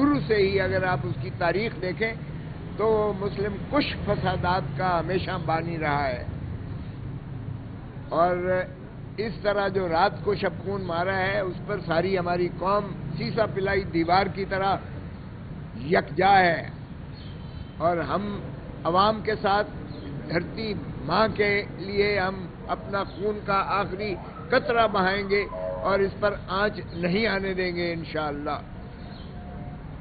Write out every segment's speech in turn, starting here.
شروع سے ہی اگر آپ اس کی تاریخ دیکھیں تو مسلم کش فسادات کا ہمیشہ بانی رہا ہے، اور اس طرح جو رات کو شب خون مارا ہے اس پر ساری ہماری قوم سیسا پلائی دیوار کی طرح یکجا ہے، اور ہم عوام کے ساتھ دھرتی ماں کے لیے ہم اپنا خون کا آخری قطرہ بہائیں گے اور اس پر آنچ نہیں آنے دیں گے انشاءاللہ۔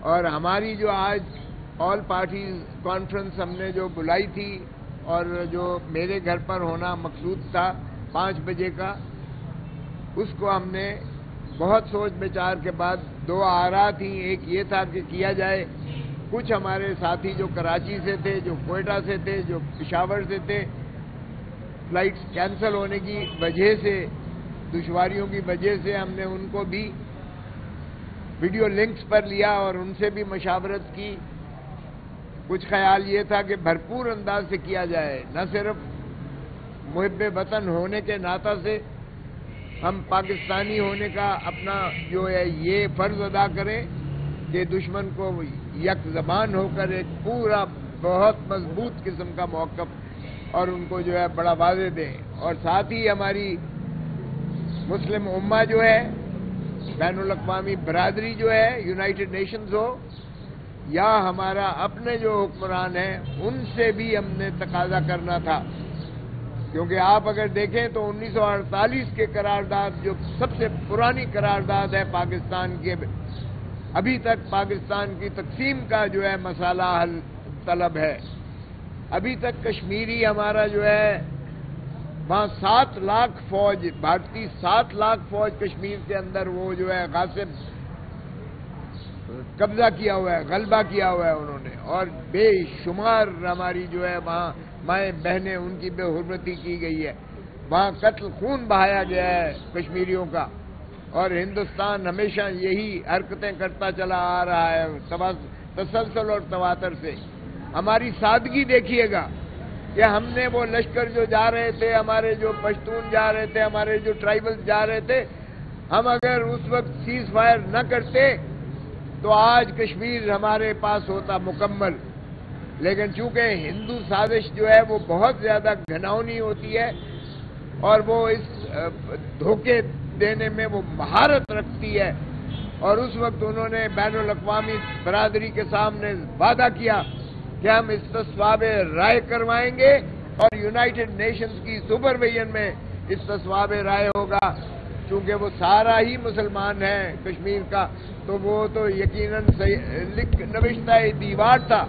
اور ہماری جو آج آل پارٹیز کانفرنس ہم نے جو بلائی تھی اور جو میرے گھر پر ہونا مقصود تھا 5 بجے کا، اس کو ہم نے بہت سوچ بچار کے بعد 2 آراء تھیں۔ ایک یہ تھا کہ کیا جائے، کچھ ہمارے ساتھی جو کراچی سے تھے، جو کوئٹہ سے تھے، جو پشاور سے تھے، فلائٹس کینسل ہونے کی وجہ سے، دشواریوں کی وجہ سے ہم نے ان کو بھی ویڈیو لنکس پر لیا اور ان سے بھی مشاورت کی۔ کچھ خیال یہ تھا کہ بھرپور انداز سے کیا جائے، نہ صرف محب وطن ہونے کے ناطہ سے ہم پاکستانی ہونے کا اپنا جو ہے یہ فرض ادا کریں کہ دشمن کو یک زبان ہو کر ایک پورا بہت مضبوط قسم کا موقف اور ان کو جو ہے بڑا واضح دیں، اور ساتھ ہی ہماری مسلم امہ جو ہے، بین الاقوامی برادری جو ہے، یونائٹڈ نیشنز ہو یا ہمارا اپنے جو حکمران ہیں، ان سے بھی ہم نے تقاضا کرنا تھا، کیونکہ آپ اگر دیکھیں تو 1948 کے قرارداد جو سب سے پرانی قرارداد ہے پاکستان کے، ابھی تک پاکستان کی تقسیم کا جو ہے مسئلہ حل طلب ہے۔ ابھی تک کشمیری ہمارا جو ہے وہاں 7 لاکھ فوج، بھارتی 7 لاکھ فوج کشمیر کے اندر وہ جو ہے غاصب قبضہ کیا ہوا ہے، غلبہ کیا ہوا ہے انہوں نے، اور بے شمار ہماری جو ہے وہاں مائیں بہنیں ان کی بے حرمتی کی گئی ہے، وہاں قتل خون بہایا گیا ہے کشمیریوں کا، اور ہندوستان ہمیشہ یہی حرکتیں کرتا چلا آ رہا ہے تسلسل اور تواتر سے۔ ہماری سادگی دیکھیے گا کہ ہم نے وہ لشکر جو جا رہے تھے، ہمارے جو پشتون جا رہے تھے، ہمارے جو ٹرائبل جا رہے تھے، ہم اگر اس وقت سیز فائر نہ کرتے تو آج کشمیر ہمارے پاس ہوتا مکمل، لیکن چونکہ ہندو سازش جو ہے وہ بہت زیادہ گھناؤنی ہوتی ہے اور وہ اس دھوکے دینے میں وہ مہارت رکھتی ہے، اور اس وقت انہوں نے بین الاقوامی برادری کے سامنے وعدہ کیا کہ ہم استصواب رائے کروائیں گے اور یونائٹڈ نیشنز کی سپرویژن میں استصواب رائے ہوگا، چونکہ وہ سارا ہی مسلمان ہے کشمیر کا، تو وہ تو یقیناً نوشتہ دیوار تھا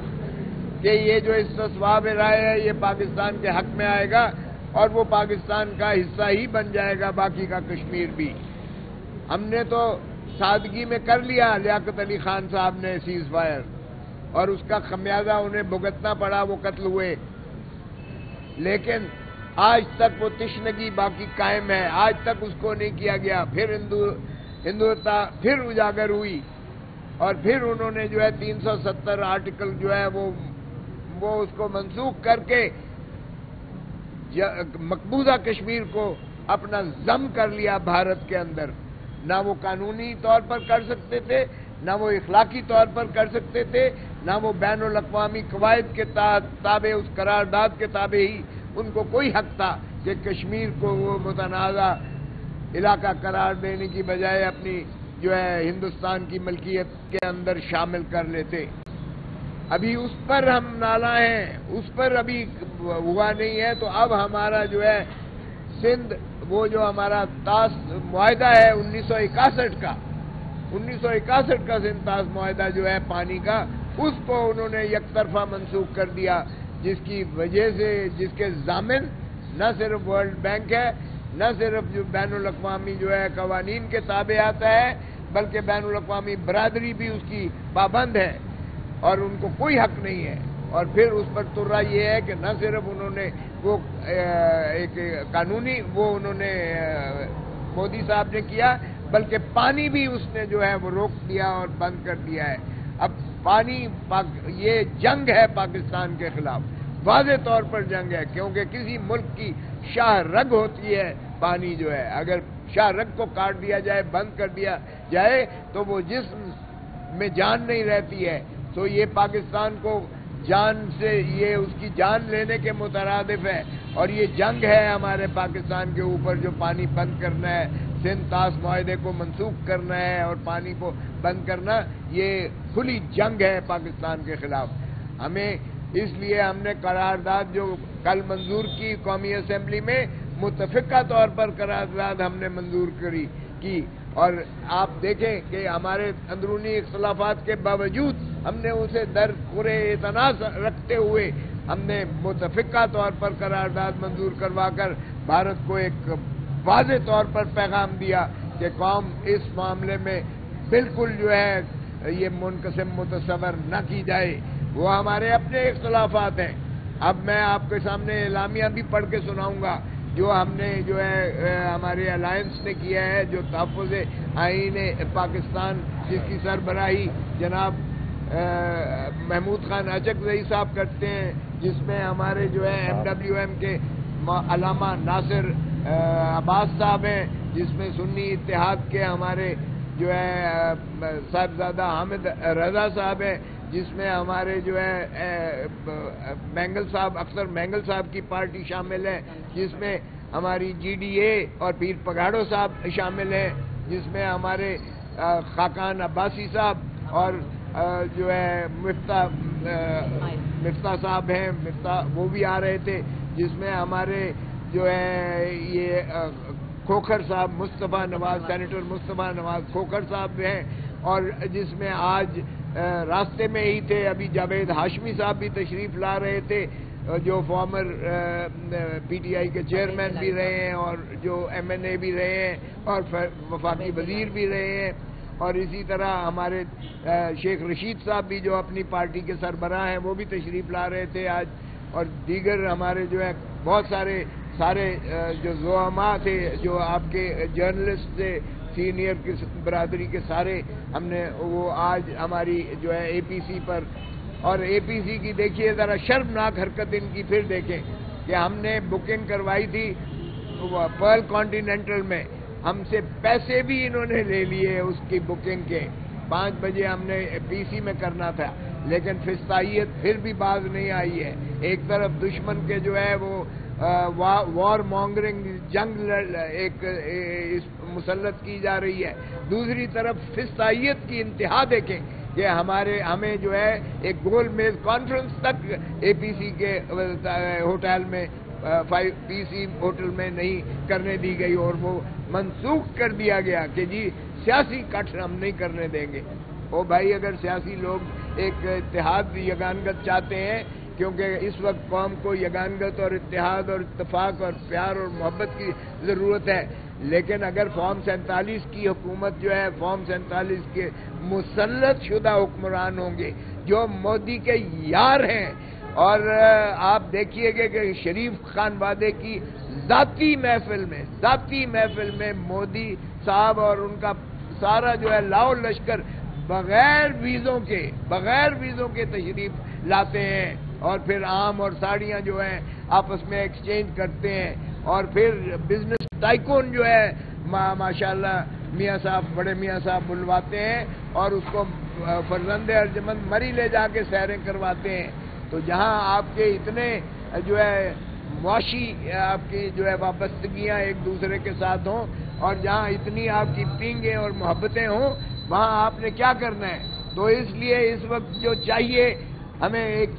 کہ یہ جو استصواب رائے ہے یہ پاکستان کے حق میں آئے گا اور وہ پاکستان کا حصہ ہی بن جائے گا، باقی کا کشمیر بھی۔ ہم نے تو سادگی میں کر لیا لیاقت علی خان صاحب نے سیز فائر، اور اس کا خمیازہ انہیں بھگتنا پڑا، وہ قتل ہوئے، لیکن آج تک وہ تشنگی باقی قائم ہے، آج تک اس کو نہیں کیا گیا۔ پھر ہندوتا پھر اجاگر ہوئی، اور پھر انہوں نے جو ہے 370 آرٹیکل جو ہے وہ اس کو منسوخ کر کے مقبوضہ کشمیر کو اپنا ضم کر لیا بھارت کے اندر۔ نہ وہ قانونی طور پر کر سکتے تھے، نہ وہ اخلاقی طور پر کر سکتے تھے، نہ وہ بین الاقوامی قواعد کے تابع، اس قرارداد کے تابع ہی ان کو کوئی حق تھا کہ کشمیر کو وہ متنازع علاقہ قرار دینے کی بجائے اپنی جو ہے ہندوستان کی ملکیت کے اندر شامل کر لیتے۔ ابھی اس پر ہم نالاں ہیں، اس پر ابھی ہوا نہیں ہے، تو اب ہمارا جو ہے سندھ، وہ جو ہمارا طاس معاہدہ ہے 1961 کا 1961 کا سندھ طاس معاہدہ جو ہے پانی کا، اس کو انہوں نے یک طرفہ منسوخ کر دیا، جس کی وجہ سے جس کے ضامن نہ صرف ورلڈ بینک ہے، نہ صرف جو بین الاقوامی جو ہے قوانین کے تابع آتا ہے، بلکہ بین الاقوامی برادری بھی اس کی پابند ہے اور ان کو کوئی حق نہیں ہے۔ اور پھر اس پر ترا یہ ہے کہ نہ صرف انہوں نے وہ ایک قانونی وہ انہوں نے مودی صاحب نے کیا، بلکہ پانی بھی اس نے جو ہے وہ روک دیا اور بند کر دیا ہے۔ اب پانی یہ جنگ ہے پاکستان کے خلاف، واضح طور پر جنگ ہے، کیونکہ کسی ملک کی شاہ رگ ہوتی ہے پانی جو ہے، اگر شاہ رگ کو کاٹ دیا جائے، بند کر دیا جائے، تو وہ جسم میں جان نہیں رہتی ہے تو یہ پاکستان کو جان سے یہ اس کی جان لینے کے مترادف ہے، اور یہ جنگ ہے ہمارے پاکستان کے اوپر جو پانی بند کرنا ہے، سندھ طاس معاہدے کو منسوخ کرنا ہے اور پانی کو بند کرنا، یہ کھلی جنگ ہے پاکستان کے خلاف۔ ہمیں اس لیے ہم نے قرارداد جو کل منظور کی قومی اسمبلی میں، متفقہ طور پر قرارداد ہم نے منظور کی، اور آپ دیکھیں کہ ہمارے اندرونی اختلافات کے باوجود ہم نے اسے در پورے اعتراض رکھتے ہوئے ہم نے متفقہ طور پر قرارداد منظور کروا کر بھارت کو ایک واضح طور پر پیغام دیا کہ قوم اس معاملے میں بالکل جو ہے یہ منقسم متصور نہ کی جائے۔ وہ ہمارے اپنے اختلافات ہیں۔ اب میں آپ کے سامنے اعلامیہ بھی پڑھ کے سناؤں گا جو ہم نے جو ہے ہمارے الائنس نے کیا ہے، جو تحفظ آئین پاکستان جس کی سربراہی جناب محمود خان اچکزئی صاحب کرتے ہیں، جس میں ہمارے جو ہے MWM کے علامہ ناصر عباس صاحب ہیں، جس میں سنی اتحاد کے ہمارے جو ہے صاحبزادہ حامد رضا صاحب ہیں، جس میں ہمارے جو ہے مینگل صاحب، اختر مینگل صاحب کی پارٹی شامل ہے، جس میں ہماری GDA اور پیر پگاڑو صاحب شامل ہیں، جس میں ہمارے خاقان عباسی صاحب اور جو ہے مفتاح صاحب ہیں، وہ بھی آ رہے تھے، جس میں ہمارے جو ہے یہ کھوکھر صاحب مصطفیٰ نواز، سینیٹر مصطفیٰ نواز کھوکھر صاحب ہیں، اور جس میں آج راستے میں ہی تھے ابھی جاوید ہاشمی صاحب بھی تشریف لا رہے تھے، جو فارمر PTI کے چیئرمین بھی رہے ہیں اور جو MNA بھی رہے ہیں اور وفاقی وزیر بھی رہے ہیں، اور اسی طرح ہمارے شیخ رشید صاحب بھی جو اپنی پارٹی کے سربراہ ہیں وہ بھی تشریف لا رہے تھے آج، اور دیگر ہمارے جو ہے بہت سارے جو زعماء تھے، جو آپ کے جرنلسٹ تھے سینئر کی برادری کے سارے، ہم نے وہ آج ہماری جو ہے APC پر، اور APC کی دیکھیے ذرا شرمناک حرکت ان کی پھر دیکھیں کہ ہم نے بکنگ کروائی تھی پرل کانٹیننٹل میں، ہم سے پیسے بھی انہوں نے لے لیے اس کی بکنگ کے، 5 بجے ہم نے PC میں کرنا تھا، لیکن فستائیت پھر بھی باز نہیں آئی ہے۔ ایک طرف دشمن کے جو ہے وہ وار مانگرنگ جنگ ایک مسلط کی جا رہی ہے، دوسری طرف فستائیت کی انتہا دیکھیں کہ ہمیں جو ہے ایک گول میز کانفرنس تک APC کے ہوٹل میں PC ہوٹل میں نہیں کرنے دی گئی، اور وہ منسوخ کر دیا گیا کہ جی سیاسی کٹ ہم نہیں کرنے دیں گے۔ او بھائی، اگر سیاسی لوگ ایک اتحاد یگانگت چاہتے ہیں، کیونکہ اس وقت قوم کو یگانگت اور اتحاد اور اتفاق اور پیار اور محبت کی ضرورت ہے، لیکن اگر فارم 47 کی حکومت جو ہے، فارم 47 کے مسلط شدہ حکمران ہوں گے جو مودی کے یار ہیں، اور آپ دیکھیے گا کہ شریف خانوادے کی ذاتی محفل میں مودی صاحب اور ان کا سارا جو ہے لاؤ لشکر بغیر ویزوں کے تشریف لاتے ہیں، اور پھر آم اور ساڑیاں جو ہیں آپس میں ایکسچینج کرتے ہیں، اور پھر بزنس ٹائکون جو ہے ماشاءاللہ بڑے میاں صاحب بلواتے ہیں اور اس کو فرزند ارجمند مری لے جا کے سیریں کرواتے ہیں۔ تو جہاں آپ کے اتنے جو ہے معاشی آپ کی جو ہے وابستگیاں ایک دوسرے کے ساتھ ہوں، اور جہاں اتنی آپ کی پینگیں اور محبتیں ہوں، وہاں آپ نے کیا کرنا ہے؟ تو اس لیے اس وقت جو چاہیے، ہمیں ایک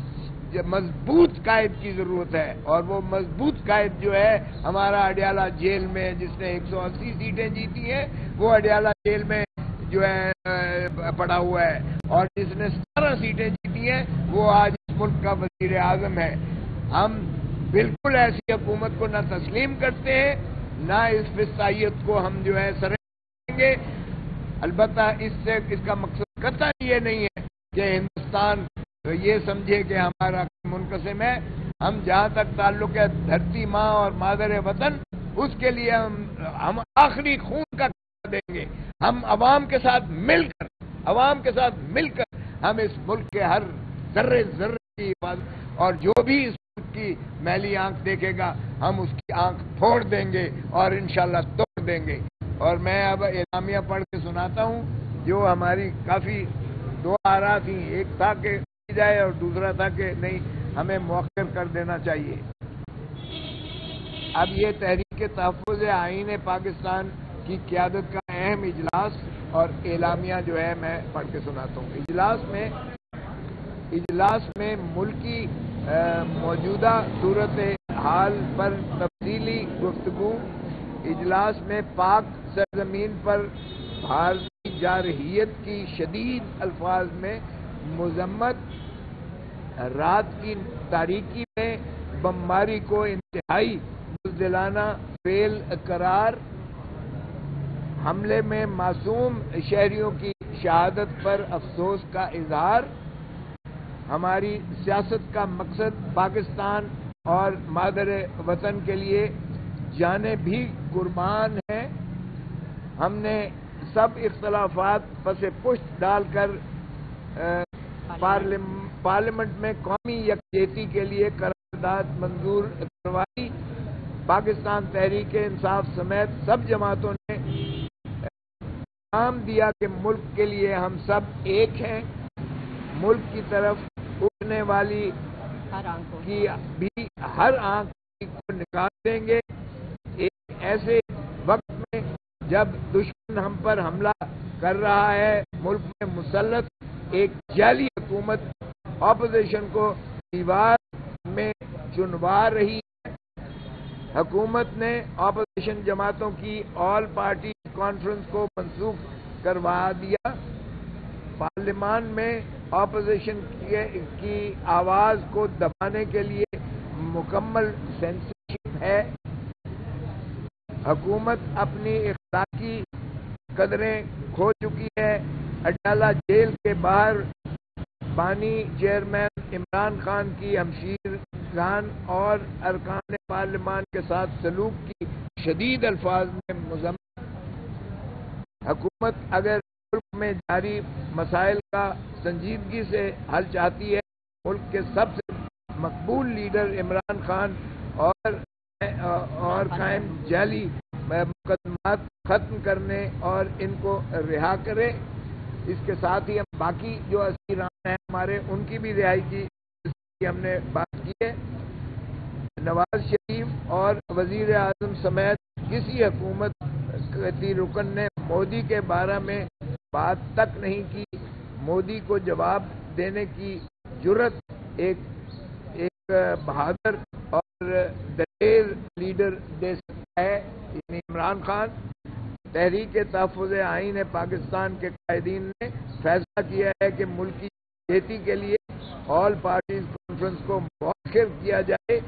مضبوط قائد کی ضرورت ہے، اور وہ مضبوط قائد جو ہے ہمارا اڈیالہ جیل میں جس نے 180 سیٹیں جیتی ہیں، وہ اڈیالہ جیل میں جو ہے پڑا ہوا ہے، اور جس نے 17 سیٹیں جیتی ہیں وہ آج اس ملک کا وزیر اعظم ہے۔ ہم بالکل ایسی حکومت کو نہ تسلیم کرتے ہیں، نہ اس فسطائیت کو ہم جو ہے سر کریں گے۔ البتہ اس کا مقصد قطعاً یہ نہیں ہے کہ ہندوستان یہ سمجھے کہ ہمارا منقسم ہے۔ ہم جہاں تک تعلق ہے دھرتی ماں اور مادر وطن، اس کے لیے ہم آخری خون کا دیں گے۔ ہم عوام کے ساتھ مل کر ہم اس ملک کے ہر ذرے کی حفاظت، اور جو بھی اس ملک کی میلی آنکھ دیکھے گا ہم اس کی آنکھ پھوڑ دیں گے اور انشاءاللہ توڑ دیں گے۔ اور میں اب اعلامیہ پڑھ کے سناتا ہوں جو ہماری کافی دو آرا تھیں، ایک تھا کہ کی جائے اور دوسرا تھا کہ نہیں ہمیں مؤخر کر دینا چاہیے۔ اب یہ تحریک تحفظ آئین پاکستان کی قیادت کا اہم اجلاس اور اعلامیہ جو ہے میں پڑھ کے سناتا ہوں۔ اجلاس میں ملکی موجودہ صورتحال پر تفصیلی گفتگو۔ اجلاس میں پاک سرزمین پر بھارتی جارحیت کی شدید الفاظ میں مذمت، رات کی تاریکی میں بمباری کو انتہائی بزدلانہ فعل قرار، حملے میں معصوم شہریوں کی شہادت پر افسوس کا اظہار۔ ہماری سیاست کا مقصد پاکستان اور مادر وطن کے لیے جانیں بھی قربان ہیں۔ ہم نے سب اختلافات پس پشت ڈال کر پارلیمنٹ میں قومی یکجہتی کے لیے قرارداد منظور کروائی۔ پاکستان تحریک انصاف سمیت سب جماعتوں نے پیغام دیا کہ ملک کے لیے ہم سب ایک ہیں۔ ملک کی طرف اٹھنے والی کی بھی ہر آنکھ کو نکال دیں گے۔ ایک ایسے وقت میں جب دشمن ہم پر حملہ کر رہا ہے، ملک میں مسلط ایک جعلی حکومت اپوزیشن کو دیوار میں چنوا رہی ہے۔ حکومت نے اپوزیشن جماعتوں کی آل پارٹی کانفرنس کو منسوخ کروا دیا۔ پارلیمان میں اپوزیشن کی آواز کو دبانے کے لیے مکمل سینسرشپ ہے۔ حکومت اپنی اخلاقی قدریں کھو چکی ہے۔ اڈیالہ جیل کے باہر بانی چیئرمین عمران خان کی ہمشیرگان اور ارکان پارلیمان کے ساتھ سلوک کی شدید الفاظ میں مذمت۔ حکومت اگر ملک میں جاری مسائل کا سنجیدگی سے حل چاہتی ہے، ملک کے سب سے مقبول لیڈر عمران خان اور قائم جعلی مقدمات ختم کرنے اور ان کو رہا کرے۔ اس کے ساتھ ہی ہم باقی جو اسیران ہیں ہمارے، ان کی بھی رہائی کی ہم نے بات کی ہے۔ نواز شریف اور وزیر اعظم سمیت کسی حکومتی رکن نے مودی کے بارے میں بات تک نہیں کی۔ مودی کو جواب دینے کی جرأت ایک بہادر اور دلیر لیڈر دے سکتا ہے، یعنی عمران خان۔ تحریک تحفظ آئین پاکستان کے قائدین نے فیصلہ کیا ہے کہ ملکی یکجہتی کے لیے آل پارٹیز کانفرنس کو مؤخر کیا جائے۔